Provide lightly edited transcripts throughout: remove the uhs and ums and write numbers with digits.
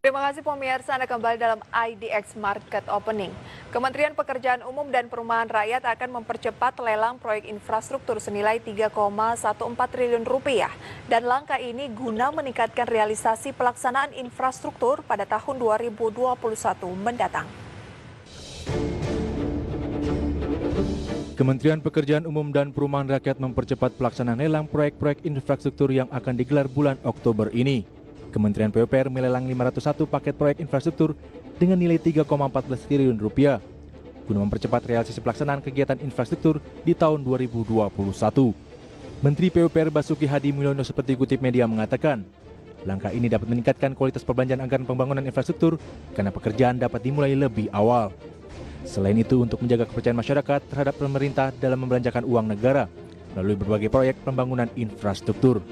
Terima kasih pemirsa, Anda kembali dalam IDX Market Opening. Kementerian Pekerjaan Umum dan Perumahan Rakyat akan mempercepat lelang proyek infrastruktur senilai 3,14 triliun rupiah. Dan langkah ini guna meningkatkan realisasi pelaksanaan infrastruktur pada tahun 2021 mendatang. Kementerian Pekerjaan Umum dan Perumahan Rakyat mempercepat pelaksanaan lelang proyek-proyek infrastruktur yang akan digelar bulan Oktober ini. Kementerian PUPR melelang 501 paket proyek infrastruktur dengan nilai 3,14 triliun rupiah guna mempercepat realisasi pelaksanaan kegiatan infrastruktur di tahun 2021. Menteri PUPR Basuki Hadi Mulyono seperti kutip media mengatakan, langkah ini dapat meningkatkan kualitas perbelanjaan anggaran pembangunan infrastruktur karena pekerjaan dapat dimulai lebih awal. Selain itu, untuk menjaga kepercayaan masyarakat terhadap pemerintah dalam membelanjakan uang negara melalui berbagai proyek pembangunan infrastruktur.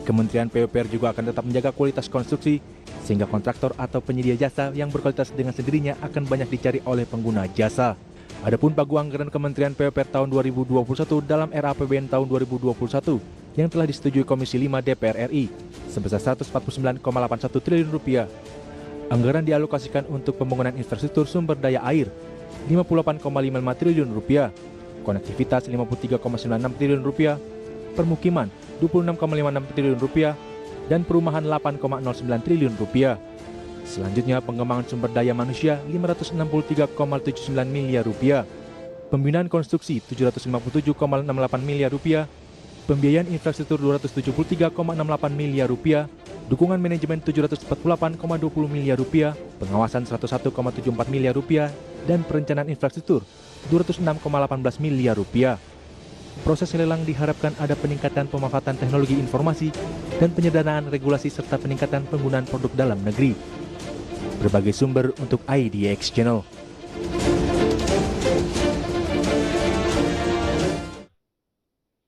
Kementerian PUPR juga akan tetap menjaga kualitas konstruksi, sehingga kontraktor atau penyedia jasa yang berkualitas dengan sendirinya akan banyak dicari oleh pengguna jasa. Adapun pagu anggaran Kementerian PUPR tahun 2021 dalam RAPBN tahun 2021 yang telah disetujui Komisi 5 DPR RI sebesar 149,81 triliun rupiah. Anggaran dialokasikan untuk pembangunan infrastruktur sumber daya air 58,55 triliun rupiah, konektivitas 53,96 triliun rupiah, permukiman 26,56 triliun rupiah, dan perumahan 8,09 triliun rupiah. Selanjutnya, pengembangan sumber daya manusia 563,79 miliar rupiah, pembinaan konstruksi 757,68 miliar rupiah, pembiayaan infrastruktur 273,68 miliar rupiah, dukungan manajemen 748,20 miliar rupiah, pengawasan 101,74 miliar rupiah, dan perencanaan infrastruktur 206,18 miliar rupiah. Proses lelang diharapkan ada peningkatan pemanfaatan teknologi informasi dan penyederhanaan regulasi serta peningkatan penggunaan produk dalam negeri. Berbagai sumber untuk IDX Channel.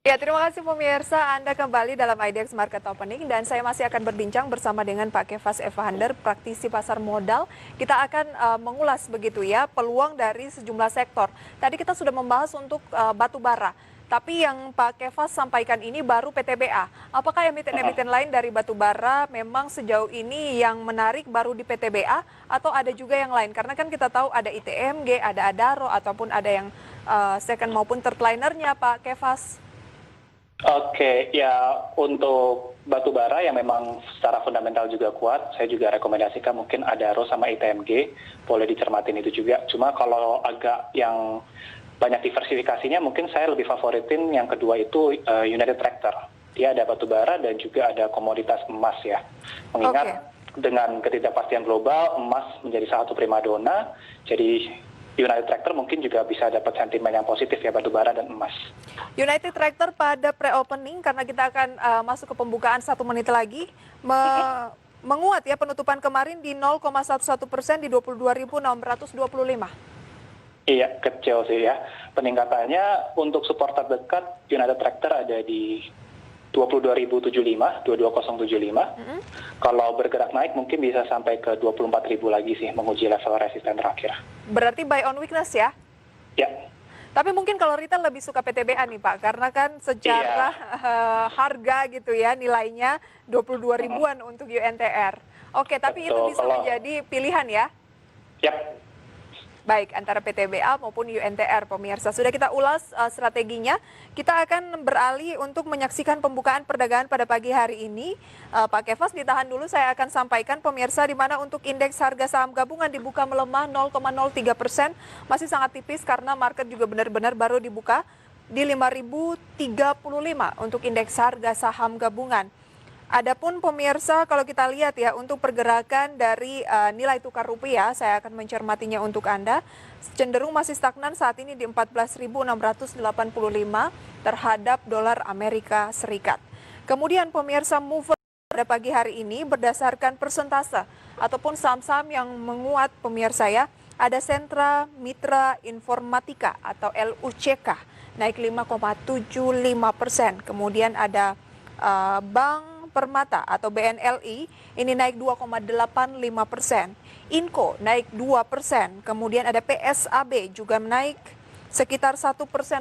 Ya, terima kasih pemirsa. Anda kembali dalam IDX Market Opening dan saya masih akan berbincang bersama dengan Pak Kefas Evander, praktisi pasar modal. Kita akan mengulas begitu ya peluang dari sejumlah sektor. Tadi kita sudah membahas untuk batu bara. Tapi yang Pak Kefas sampaikan ini baru PTBA. Apakah emiten-emiten lain dari batu bara memang sejauh ini yang menarik baru di PTBA atau ada juga yang lain? Karena kan kita tahu ada ITMG, ada Adaro ataupun ada yang second maupun third linernya Pak Kefas. Oke, ya untuk batu bara yang memang secara fundamental juga kuat, saya juga rekomendasikan mungkin Adaro sama ITMG, boleh dicermatin itu juga. Cuma kalau agak yang banyak diversifikasinya, mungkin saya lebih favoritin yang kedua itu United Tractor. Dia ada batu bara dan juga ada komoditas emas ya. Mengingat dengan ketidakpastian global, emas menjadi salah satu primadona, jadi United Tractor mungkin juga bisa dapat sentimen yang positif ya, batu bara dan emas. United Tractor pada pre-opening, karena kita akan masuk ke pembukaan 1 menit lagi, menguat ya penutupan kemarin di 0,11% di 22.625. Iya, kecil sih ya. Peningkatannya untuk support terdekat United Tractor ada di 22.075, 22.075. Kalau bergerak naik mungkin bisa sampai ke 24.000 lagi sih, menguji level resisten terakhir. Berarti buy on weakness ya? Ya. Tapi mungkin kalau retail lebih suka PTBA nih Pak, karena kan secara harga gitu ya nilainya 22 ribuan untuk UNTR. Oke, tapi itu bisa menjadi pilihan ya? Yap. Baik, antara PTBA maupun UNTR, pemirsa. Sudah kita ulas strateginya. Kita akan beralih untuk menyaksikan pembukaan perdagangan pada pagi hari ini. Pak Kefas, ditahan dulu, saya akan sampaikan pemirsa di mana untuk indeks harga saham gabungan dibuka melemah 0,03%. Masih sangat tipis karena market juga benar-benar baru dibuka di 5.035 untuk indeks harga saham gabungan. Adapun pemirsa, kalau kita lihat ya untuk pergerakan dari nilai tukar rupiah, saya akan mencermatinya untuk Anda, cenderung masih stagnan saat ini di 14.685 terhadap dolar Amerika Serikat. Kemudian pemirsa, mover pada pagi hari ini berdasarkan persentase ataupun saham-saham yang menguat pemirsa ya, ada Sentra Mitra Informatika atau LUCK naik 5,75%, kemudian ada Bank Permata atau BNLI ini naik 2,85%. Inco naik 2%. Kemudian ada PSAB juga naik sekitar 1%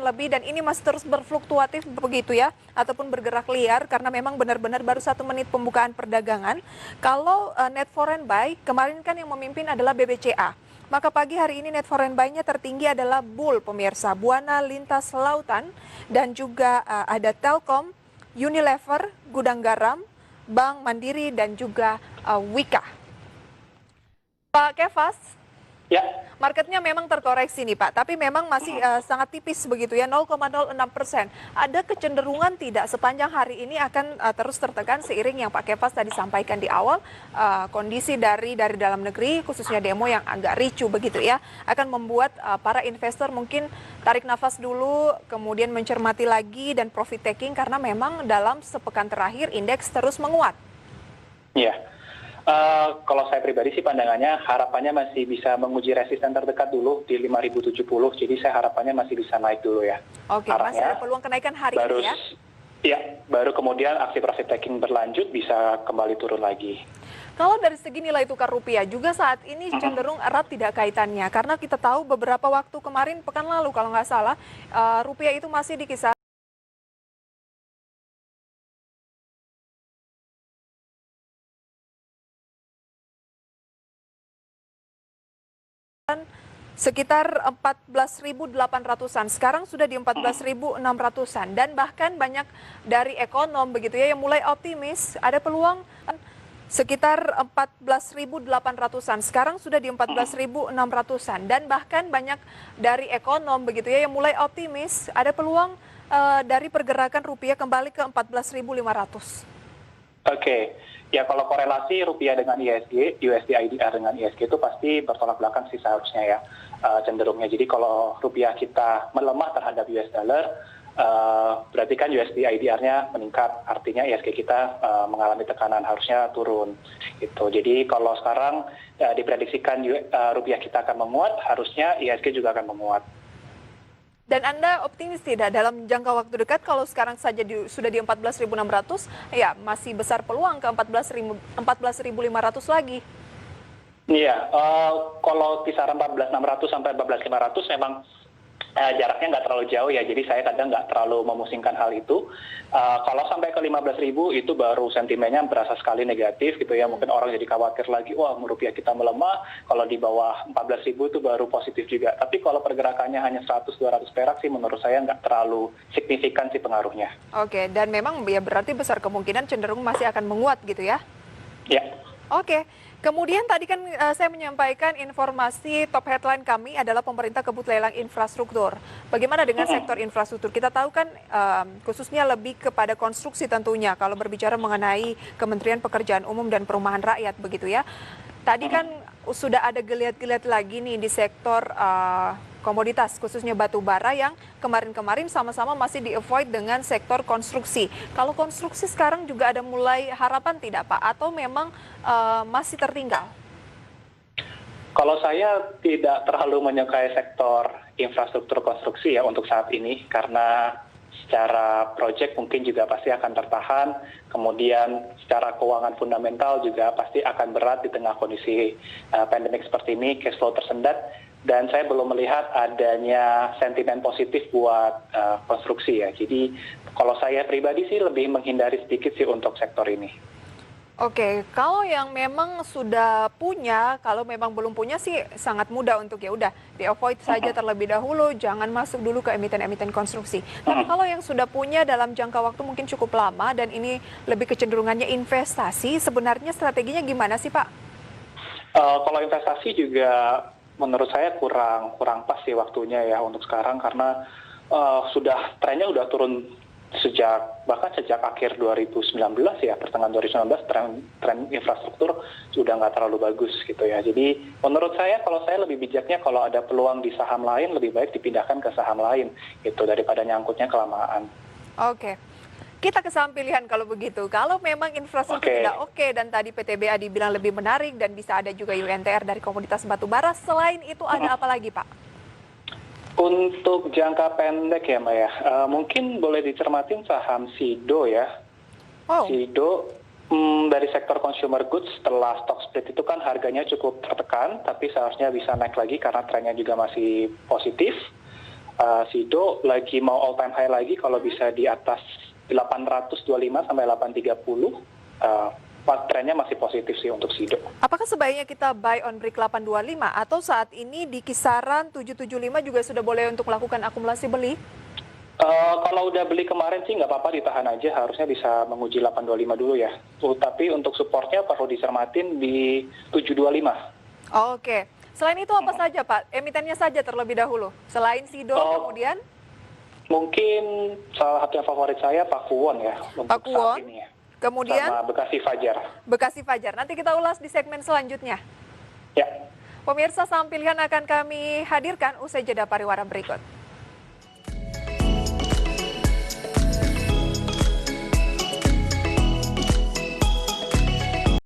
lebih, dan ini masih terus berfluktuatif begitu ya, ataupun bergerak liar karena memang benar-benar baru 1 menit pembukaan perdagangan. Kalau net foreign buy kemarin kan yang memimpin adalah BBCA. Maka pagi hari ini net foreign buy-nya tertinggi adalah Bull pemirsa, Buana Lintas Lautan, dan juga ada Telkom, Unilever, Gudang Garam, Bank Mandiri, dan juga Wika. Pak Kefas, Ya, marketnya memang terkoreksi nih Pak, tapi memang masih sangat tipis begitu ya, 0,06%. Ada kecenderungan tidak sepanjang hari ini akan terus tertekan seiring yang Pak Kefas tadi sampaikan di awal, kondisi dari dalam negeri, khususnya demo yang agak ricu begitu ya, akan membuat para investor mungkin tarik nafas dulu, kemudian mencermati lagi dan profit taking karena memang dalam sepekan terakhir indeks terus menguat. ya. Kalau saya pribadi sih pandangannya harapannya masih bisa menguji resisten terdekat dulu di 5.070. Jadi saya harapannya masih bisa naik dulu ya. Oke, masih Arahnya ada peluang kenaikan hari baru, ini ya? Ya, baru kemudian aksi profit taking berlanjut bisa kembali turun lagi. Kalau dari segi nilai tukar rupiah juga saat ini cenderung erat tidak kaitannya. Karena kita tahu beberapa waktu kemarin, pekan lalu kalau nggak salah, rupiah itu masih di kisaran sekitar 14.800-an, sekarang sudah di 14.600-an, dan bahkan banyak dari ekonom begitu ya yang mulai optimis ada peluang sekitar 14.800-an, sekarang sudah di 14.600-an, dan bahkan banyak dari ekonom begitu ya yang mulai optimis ada peluang dari pergerakan rupiah kembali ke 14.500. Oke, ya kalau korelasi rupiah dengan ISG, USD IDR dengan ISG itu pasti bertolak belakang sih seharusnya ya, cenderungnya. Jadi kalau rupiah kita melemah terhadap US dollar, berarti kan USD IDR-nya meningkat, artinya ISG kita mengalami tekanan, harusnya turun. Gitu. Jadi kalau sekarang diprediksikan rupiah kita akan menguat, harusnya ISG juga akan menguat. Dan Anda optimis tidak dalam jangka waktu dekat kalau sekarang saja sudah di 14.600, ya masih besar peluang ke 14.500 lagi? Iya, kalau kisaran 14.600 sampai 14.500 memang jaraknya nggak terlalu jauh ya, jadi saya kadang nggak terlalu memusingkan hal itu. Kalau sampai ke 15.000 itu baru sentimennya berasa sekali negatif gitu ya, mungkin orang jadi khawatir lagi, wah rupiah kita melemah. Kalau di bawah 14.000 itu baru positif juga. Tapi kalau pergerakannya hanya 100-200 perak sih menurut saya nggak terlalu signifikan sih pengaruhnya. Oke, dan memang ya berarti besar kemungkinan cenderung masih akan menguat gitu ya? Ya. Oke. Kemudian tadi kan saya menyampaikan informasi top headline kami adalah pemerintah kebut lelang infrastruktur. Bagaimana dengan sektor infrastruktur? Kita tahu kan khususnya lebih kepada konstruksi tentunya kalau berbicara mengenai Kementerian Pekerjaan Umum dan Perumahan Rakyat begitu ya. Tadi kan sudah ada geliat-geliat lagi nih di sektor komoditas khususnya batu bara yang kemarin-kemarin sama-sama masih di-avoid dengan sektor konstruksi. Kalau konstruksi sekarang juga ada mulai harapan tidak Pak? Atau memang masih tertinggal? Kalau saya tidak terlalu menyukai sektor infrastruktur konstruksi ya untuk saat ini, karena secara proyek mungkin juga pasti akan tertahan, kemudian secara keuangan fundamental juga pasti akan berat di tengah kondisi pandemik seperti ini, cash flow tersendat, dan saya belum melihat adanya sentimen positif buat konstruksi ya. Jadi kalau saya pribadi sih lebih menghindari sedikit sih untuk sektor ini. Oke, kalau yang memang sudah punya, kalau memang belum punya sih sangat mudah untuk ya udah di-avoid saja terlebih dahulu, jangan masuk dulu ke emiten-emiten konstruksi. Tapi kalau yang sudah punya dalam jangka waktu mungkin cukup lama dan ini lebih kecenderungannya investasi, sebenarnya strateginya gimana sih Pak? Kalau investasi juga menurut saya kurang pas sih waktunya ya untuk sekarang, karena trennya udah turun bahkan sejak akhir 2019 ya, pertengahan 2019 tren infrastruktur sudah nggak terlalu bagus gitu ya. Jadi menurut saya, kalau saya lebih bijaknya kalau ada peluang di saham lain lebih baik dipindahkan ke saham lain gitu daripada nyangkutnya kelamaan. Oke. Kita ke saham pilihan kalau begitu. Kalau memang infrastruktur tidak oke dan tadi PTBA dibilang lebih menarik dan bisa ada juga UNTR dari komoditas batubara, selain itu ada apa lagi Pak? Untuk jangka pendek ya Mbak ya, mungkin boleh dicermatin saham SIDO ya. SIDO dari sektor consumer goods setelah stock split itu kan harganya cukup tertekan, tapi seharusnya bisa naik lagi karena trennya juga masih positif. Sido lagi mau all time high lagi kalau bisa di atas 825 sampai 830. Trennya masih positif sih untuk Sido. Apakah sebaiknya kita buy on break 825 atau saat ini di kisaran 775 juga sudah boleh untuk melakukan akumulasi beli? Kalau udah beli kemarin sih nggak apa-apa, ditahan aja, harusnya bisa menguji 825 dulu ya. Tapi untuk supportnya perlu dicermatin di 725. Oke. Selain itu apa saja Pak? Emitennya saja terlebih dahulu. Selain Sido kemudian? Mungkin salah satu yang favorit saya Pakuwon ya untuk Pakuwon. saat ini ya. Kemudian Sama Bekasi Fajar. Bekasi Fajar. Nanti kita ulas di segmen selanjutnya. Ya. Pemirsa, saham pilihan akan kami hadirkan usai jeda pariwara berikut.